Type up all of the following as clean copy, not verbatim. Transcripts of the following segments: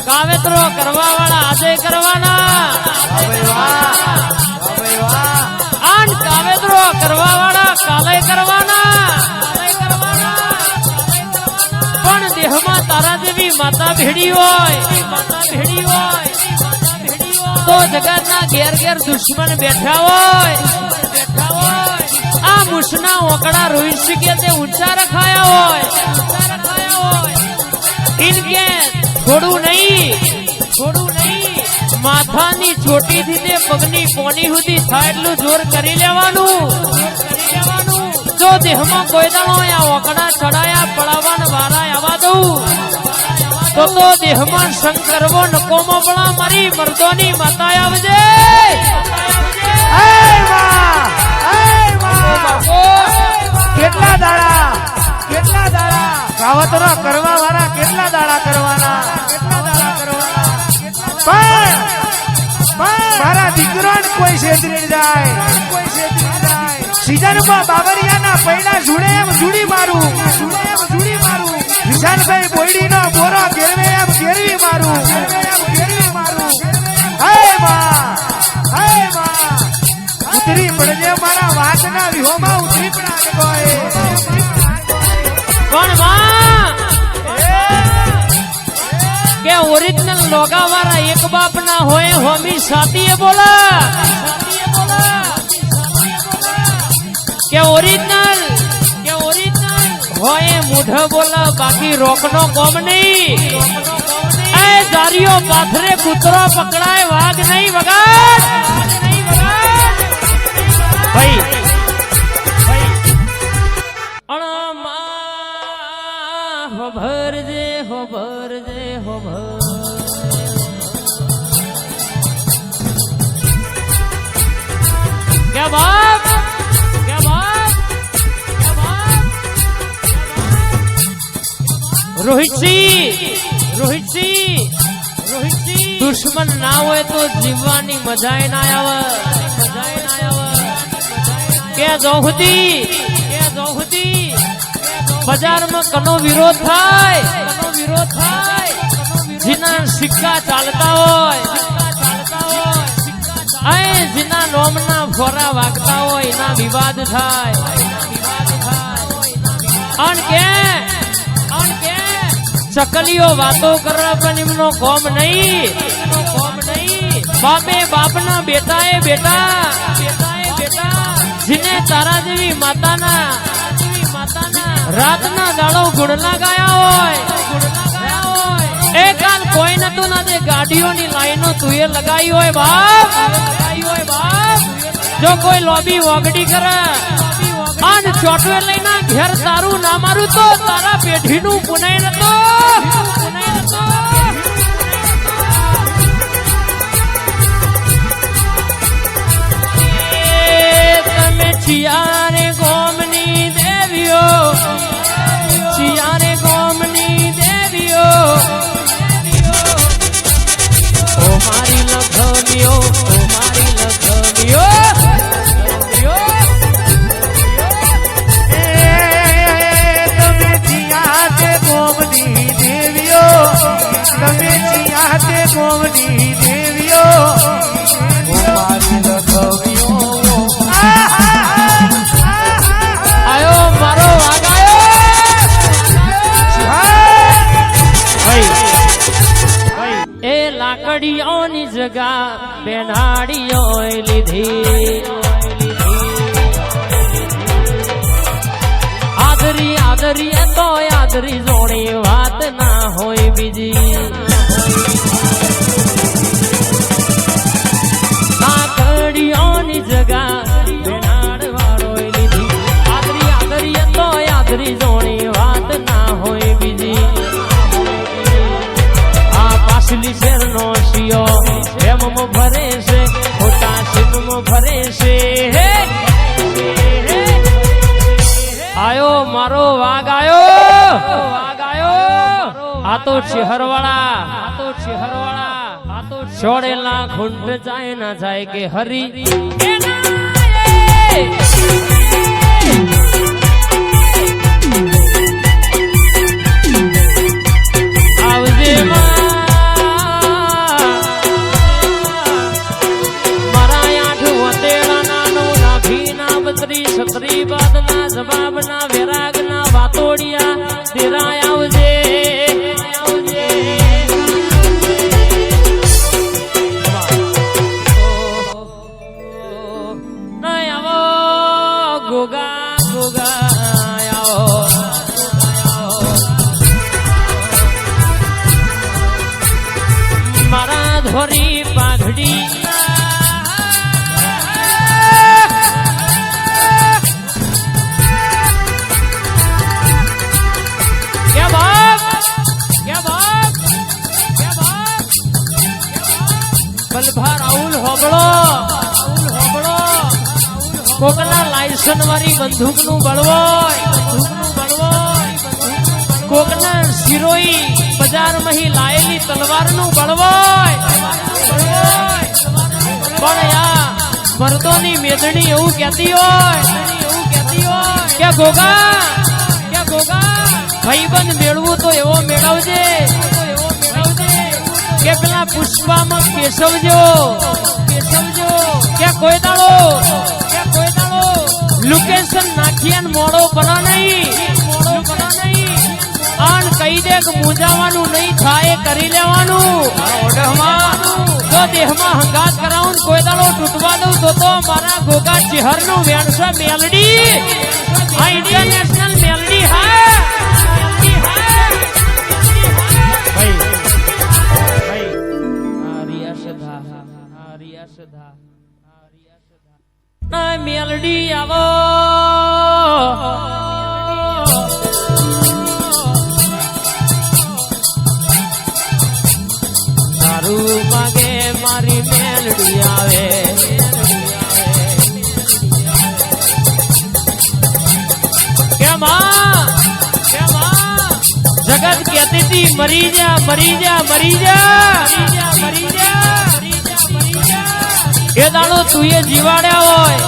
કાવેતરો કરવા વાળા આજે કરવાના આન કાવેતરો કરવા વાળા કાલે કરવાના પણ દેહમાં તારા જેવી માતા ભેડી હોય તો જગતના ઘેર ઘેર દુશ્મન બેઠા હોય આ મુસના ઓકડા રોઈ શકે તે ઊંચા રખાયા હોય ઇનકે થોડું નહીં માથાની ચોટી થી તે પગની કોની સુધી થાય એટલું જોર કરી લેવાનું જો દેહમાં કોઈ દાણો આ ઓકડા ચડાયા પડાવવાના વારા આવવા દઉં તો દેહમાં શંકરવો નકોમો પડા મારી મર્દોની માતા આવજે કેટલા દાડા કાવતરો કરવા વાળા કેટલા દાડા કરવાના પણ મારા દીકરોને કોઈ છેતરી જાય સીઝનમાં બાબરિયાના પૈડા જોડે એમ જોડી મારું વિશાલભાઈ બોયડીનો બોરો ઘેરવે એમ ઘેરવી મારું હે માં ઉતરી પડજે મારા વાતના વિહોમાં ઉતરી પડા કોઈ પણ માં કે ઓરિજિનલ લોગા વાળા એક બાપ ના હોય હોમી સાતીએ બોલા કે ઓરિજિનલ હોય મુઢ બોલા બાકી રોકનો કોમ નહીં એ જારીઓ પાથરે કૂતરો પકડાય વાઘ નહીં વગાડ ભાઈ ભરજે क्या बात रोहित सिंह दुश्मन ना हो तो जीववानी मजा ना आवे के जोहदी बाजार में कनो विरोध थाय जिना सिक्का चालता होय जिना नोमना फोरा वागता होय ना विवाद थाय चकलियो बातो करवा पण इमनो कोम नहीं बापे बापना बेटा ए बेटा जिने तारा देवी माताना रातना दाड़ो गुणला गाया होय एक काल कोई नतु ना दे गाड़ियों नी लाइनो तुए लगाई होय बाप जो कोई लॉबी वगड़ी करे आन चोटवे लेना घेर तारू ना मारू तो तारा पेढ़ी नु पुनाई नतो तमे छियारे गोमनी देवियो ओ मारी लखमियो गोमनी देवियो आयो मारो आगायो ए लाकड़ियों नी जगह बेनाड़ियों लीधी आदरी तो आदरी जोड़ी बात ना होय बीजी लाकड़ियों नी जगह बेनाड़ वारो लीधी आदरी तो आदरी जोड़ी बात ना होय बीजी आ पासली शेर नो शियो एम मो भरे से होता सिम मो भरे से आयो मारो वाग आयो आ तो शहरवाड़ा छोड़ेला घुंट जाए ना जाए के हरी आवजे मां ગોગા ગોગા આવો મારા ધોરી પાઘડી બલભા રાહુલ હોબળો કોકના લાયસન વાળી બંદૂક નું બળવોય કોકના શિરોઈ બજાર માં લાયેલી તલવાર નું બળવોય પણ યા મર્દોની મેદણી એવું કહેતી હોય કે ગોગા ભાઈબંધ મેળવું તો એવો મેળવજે કે પેલા પુષ્પામાં કેશવજો કે કોઈ દાડો લોકેશન નાખીએ મોડો પડા નહીં આન કહી દે કે મૂંઝાવાનું નહીં થાય કરી લેવાનું જો દેહમાં હંગાત કરાવું કોઈ દાડો તૂટવા દઉં તો મારા ગોગા ચહેર નું વેણસો મેલડી આ ઇન્ટરનેશનલ મેલડી હા મેલડી આવો તારું માગે મારી મેલડી આવે કેમ જગત કહેતી હતી મરી જા એ દાડો તું એ જીવાડ્યા હોય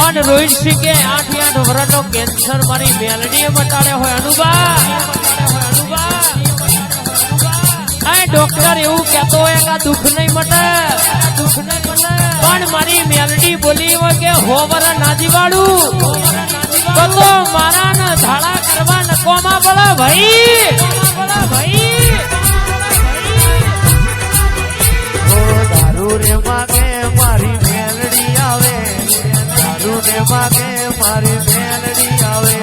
અને રોહિત સિંહ કે 8 વર્ષનો કેન્સર મારી મેલડીએ બતાડ્યો હોય અનુભા આ ડોક્ટર એવું કહેતો હોય કે દુઃખ નહીં મટે પણ મારી મેલડી બોલી હોય કે હો વરા ના જીવાડું તો મારા ને ધાડા કરવા નકોમાં પડે ભાઈ દારૂ રે માગે મારી મેલડી આવે દારૂ રે માગે મારી મેલડી આવે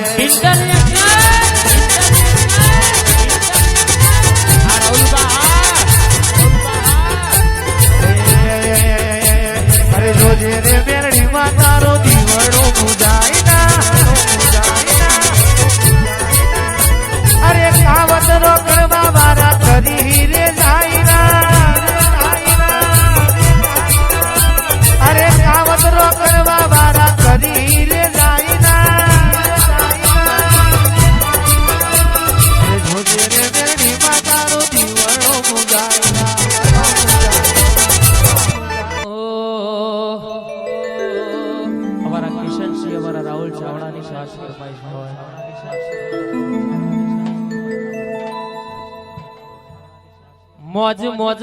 અરે જોજે રે મેલડી માં તારો દીવડો મુજાય ના અરે કાવત રો કરવા મારા કરી રે જાય ના અરે કાવત રો કરવા વાળા કરી રે જાય ના જોજે રે મેરી માતારો દીવડો મુજાય અમારા કિશનસિંહ અમારા રાહુલ ચાવડાની સાસ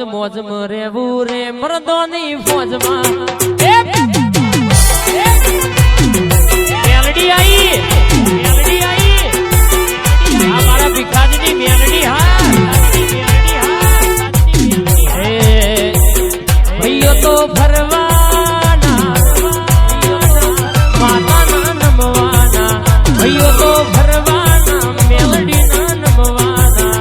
મોજ મરેવું રે મરદોની ફોજમાં મેલડી આઈ આ મારા ભીખાજીની મેલડી હા ભાઈઓ તો ફરવાના માતાના નમવાના ભાઈઓ તો ફરવાના મેલડીના નમવાના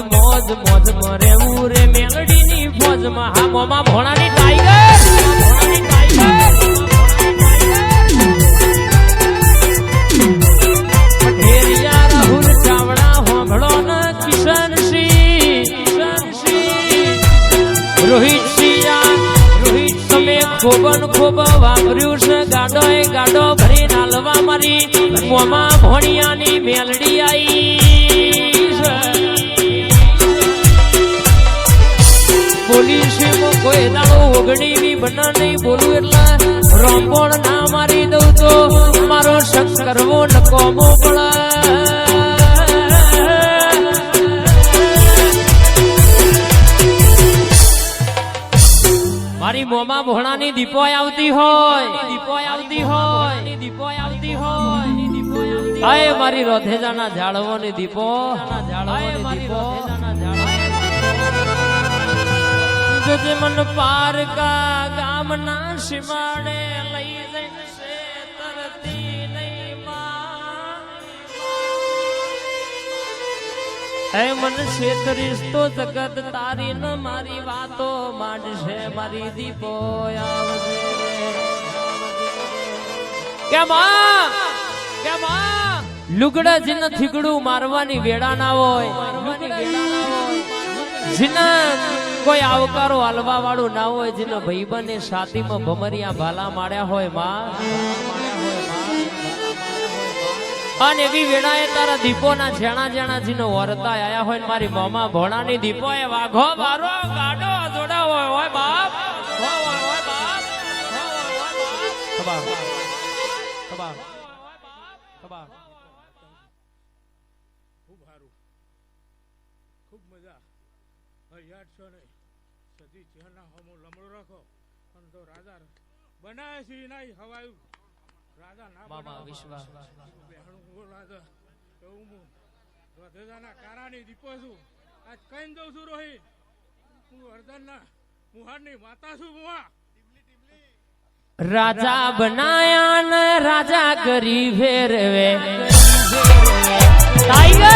મોજ મરેવું રે મેલડીની ફોજમાં હા મોમાં ભોણાની ટાઈગર ઢેરિયા રાહુલ ચાવડા હોંભળો ન કિશનસિંહ રોહિત તમે ખૂબ વાપર્યું છે ગાડો ભરી નાલવા મારી મોમાં ભોણિયાની મેલડી આઈ પોલીસ કોઈ દાડો ઓગણીની બના નહીં બોલું એટલે રોંપોણ ના મારી દઉં તો મારો શક કરવો નકોમો પડે મારી મોમાં ભોણાની દીપો આવતી હોય આય મારી રોધેજાના ઝાડવોની દીપો આય મારી રોધેજાના ઝાડવો જોજે મન પારકા ગામના સીમાડે લઈ જઈને તરતી નહીં માં હે મન છેતરીશ તો જગત તારી ન મારી વાતો માંડશે મારી દીપો આવજે કેમ લુગડા જીન થીગડું મારવાની વેડા ના હોય જીના કોઈ આવકારો હાલવા વાળું ના હોય જીનો ભાઈબંધ છાતીમાં ભમરિયા ભાલા માર્યા હોય માં અને એવી વેળાએ તારા દીપોના જેણા જેણા જીનો વરતા આયા હોય ને મારી મોમાં ભોણાની દીપો એ વાઘો મારો ગાડો જોડા હોય બાપ હોય બાપ ખબર ખૂબ સારું ખૂબ મજા યાદ છો નહીં સદી ચહેના હમો લમડો રાખો અને તો રાજા બનાવે છે નહીં હવાયું રાજા ના મામા વિશ્વાસ બેહણું રાજા એવું હું વધેદાના કારાની દીપો છું આજ કઈ દઉં છું રોહિત હું વર્ધનના મુહારની માતા છું મુહા રાજા બનાયા ને રાજા કરી ફેરવે ટાઈગર